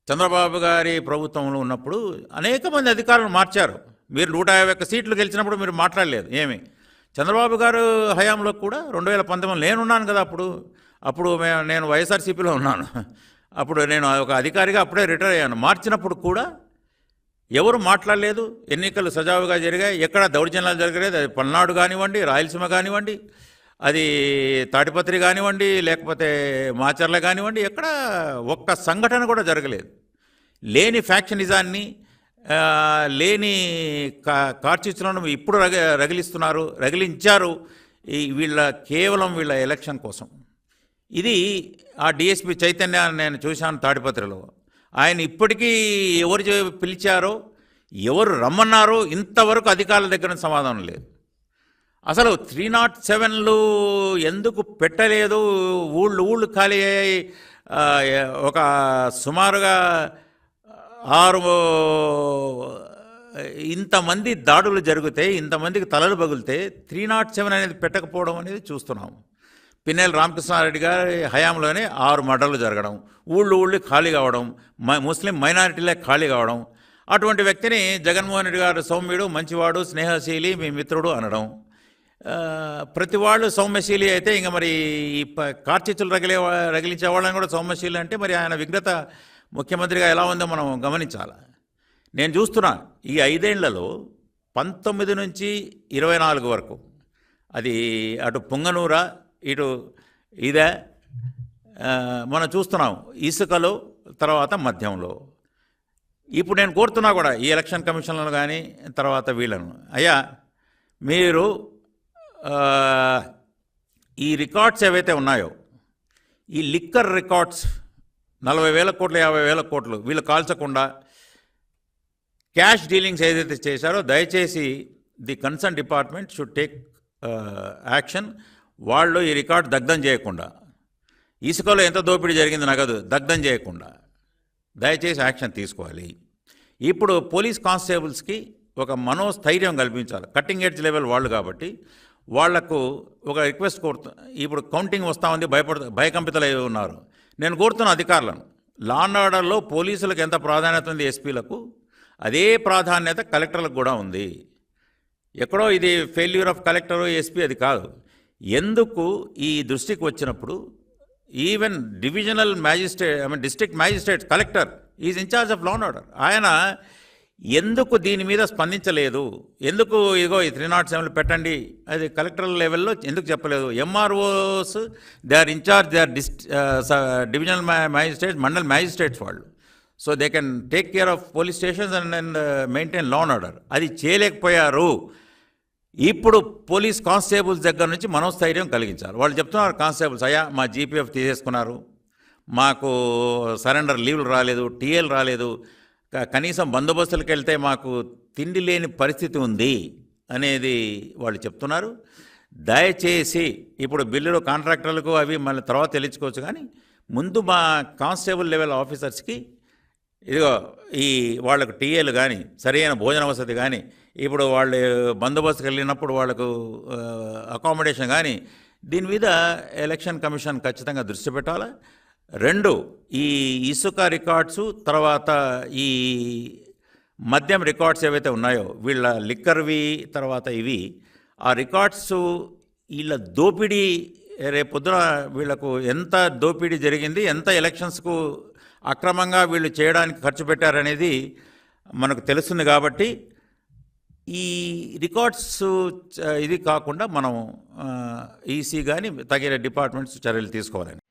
చంద్రబాబు గారి ప్రభుత్వంలో ఉన్నప్పుడు అనేక మంది అధికారులను మార్చారు. మీరు 151 సీట్లు గెలిచినప్పుడు మీరు మాట్లాడలేదు ఏమి. చంద్రబాబు గారు హయాంలో కూడా 2019 నేనున్నాను కదా అప్పుడు నేను వైఎస్ఆర్సీపీలో ఉన్నాను. అప్పుడు నేను ఒక అధికారిగా అప్పుడే రిటైర్ అయ్యాను. మార్చినప్పుడు కూడా ఎవరు మాట్లాడలేదు. ఎన్నికలు సజావుగా జరిగాయి. ఎక్కడ దౌర్జన్యాలు జరగలేదు. అది పల్నాడు కానివ్వండి, రాయలసీమ కానివ్వండి, అది తాటిపత్రి కానివ్వండి, లేకపోతే మాచర్ల కానివ్వండి, ఎక్కడ ఒక్క సంఘటన కూడా జరగలేదు. లేని ఫ్యాక్షనిజాన్ని, లేని కార్చిచ్చులను ఇప్పుడు రగిలించారు కేవలం వీళ్ళ ఎలక్షన్ కోసం. ఇది ఆ డిఎస్పి చైతన్య నేను చూశాను తాడిపత్రిలో. ఆయన ఇప్పటికీ ఎవరు పిలిచారో, ఎవరు రమ్మన్నారో ఇంతవరకు అధికారుల దగ్గర సమాధానం లేదు. అసలు 307లు ఎందుకు పెట్టలేదు? ఊళ్ళు ఖాళీ అయ్యాయి. ఒక సుమారుగా 6 ఇంతమంది దాడులు జరిగితే, ఇంతమందికి తలలు పగిలితే 307 అనేది పెట్టకపోవడం అనేది చూస్తున్నాము. పిన్నెల రామకృష్ణారెడ్డి గారి హయాంలోనే 6 మర్డర్లు జరగడం, ఊళ్ళు ఖాళీ కావడం, ముస్లిం మైనారిటీలే ఖాళీ కావడం. అటువంటి వ్యక్తిని జగన్మోహన్ రెడ్డి గారు సౌమ్యుడు, మంచివాడు, స్నేహశీలి, మీ మిత్రుడు అనడం. ప్రతి వాళ్ళు సౌమ్యశీలి అయితే ఇంక మరి ఈ కార్చిచ్చులు రగిలించే వాళ్ళని కూడా సౌమ్యశీలి అంటే మరి ఆయన విఘ్నత ముఖ్యమంత్రిగా ఎలా ఉందో మనం గమనించాలి. నేను చూస్తున్నా ఈ 5 ఏళ్లలో 19 నుంచి 24 వరకు, అది అటు పుంగనూర ఇటు ఇదే మనం చూస్తున్నాం. ఇసుకలో, తర్వాత మద్యంలో. ఇప్పుడు నేను కోరుతున్నా కూడా ఈ ఎలక్షన్ కమిషన్లను కానీ తర్వాత వీళ్ళను, అయ్యా మీరు ఈ రికార్డ్స్ ఏవైతే ఉన్నాయో, ఈ లిక్కర్ రికార్డ్స్ 40,000 కోట్లు 50,000 కోట్లు వీళ్ళు కాల్చకుండా క్యాష్ డీలింగ్స్ ఏదైతే చేశారో, దయచేసి the concern department should take action. వాళ్ళు ఈ రికార్డ్ దగ్ధం చేయకుండా, ఇసుకలో ఎంత దోపిడీ జరిగింది నగదు దగ్ధం చేయకుండా దయచేసి యాక్షన్ తీసుకోవాలి. ఇప్పుడు పోలీస్ కానిస్టేబుల్స్కి ఒక మనోస్థైర్యం కల్పించాలి. కట్టింగ్ ఎడ్జ్ లెవెల్ వాళ్ళు కాబట్టి వాళ్లకు ఒక రిక్వెస్ట్ కోరుతున్నా. ఇప్పుడు కౌంటింగ్ వస్తూ ఉంది, భయకంపితులై ఉన్నారు. నేను కోరుతున్న అధికారులను, లా అండ్ ఆర్డర్లో పోలీసులకు ఎంత ప్రాధాన్యత ఉంది ఎస్పీలకు, అదే ప్రాధాన్యత కలెక్టర్లకు కూడా ఉంది. ఎక్కడో ఇది ఫెయిల్యూర్ ఆఫ్ కలెక్టర్ ఎస్పీ అది కాదు. ఎందుకు ఈ దృష్టికి వచ్చినప్పుడు even divisional magistrate, district magistrate, collector is in charge of law and order, ఆయన ఎందుకు దీని మీద స్పందించలేదు? ఎందుకు ఇదిగో ఈ 307 పెట్టండి అది కలెక్టర్ లెవెల్లో ఎందుకు చెప్పలేదు? MROs they are incharge, they are divisional magistrates, mandal magistrates వాళ్ళు. So they can take care of police stations and maintain law and order. అది చేయలేకపోయారు. ఇప్పుడు పోలీస్ కానిస్టేబుల్స్ దగ్గర నుంచి మనోస్థైర్యం కలిగించాలి. వాళ్ళు చెప్తున్నారు కానిస్టేబుల్స్, అయ్యా మా జీపీఎఫ్ తీసేసుకున్నారు, మాకు సరెండర్ లీవ్లు రాలేదు, టీఏలు రాలేదు, కనీసం బందోబస్తులకు వెళ్తే మాకు తిండి లేని పరిస్థితి ఉంది అనేది వాళ్ళు చెప్తున్నారు. దయచేసి ఇప్పుడు బిల్లులు కాంట్రాక్టర్లకు అవి మళ్ళీ తర్వాత తెలియచుకోవచ్చు, కానీ ముందు మా కానిస్టేబుల్ లెవెల్ ఆఫీసర్స్కి ఇదిగో ఈ వాళ్ళకు టీఏలు కానీ, సరైన భోజన వసతి కానీ, ఇప్పుడు వాళ్ళు బందోబస్తుకు వెళ్ళినప్పుడు వాళ్ళకు అకామిడేషన్ కానీ, దీని మీద ఎలక్షన్ కమిషన్ ఖచ్చితంగా దృష్టి పెట్టాలి. 2, ఈ ఇసుక రికార్డ్సు, తర్వాత ఈ మద్యం రికార్డ్స్ ఏవైతే ఉన్నాయో వీళ్ళ లిక్కర్వి, తర్వాత ఇవి ఆ రికార్డ్స్ వీళ్ళ దోపిడీ, రేపొద్దున వీళ్లకు ఎంత దోపిడీ జరిగింది, ఎంత ఎలక్షన్స్కు అక్రమంగా వీళ్ళు చేయడానికి ఖర్చు పెట్టారనేది మనకు తెలుస్తుంది. కాబట్టి ఈ రికార్డ్స్ ఇది కాకుండా మనం ఈసీ కానీ తగిన డిపార్ట్మెంట్స్ చర్యలు తీసుకోవాలని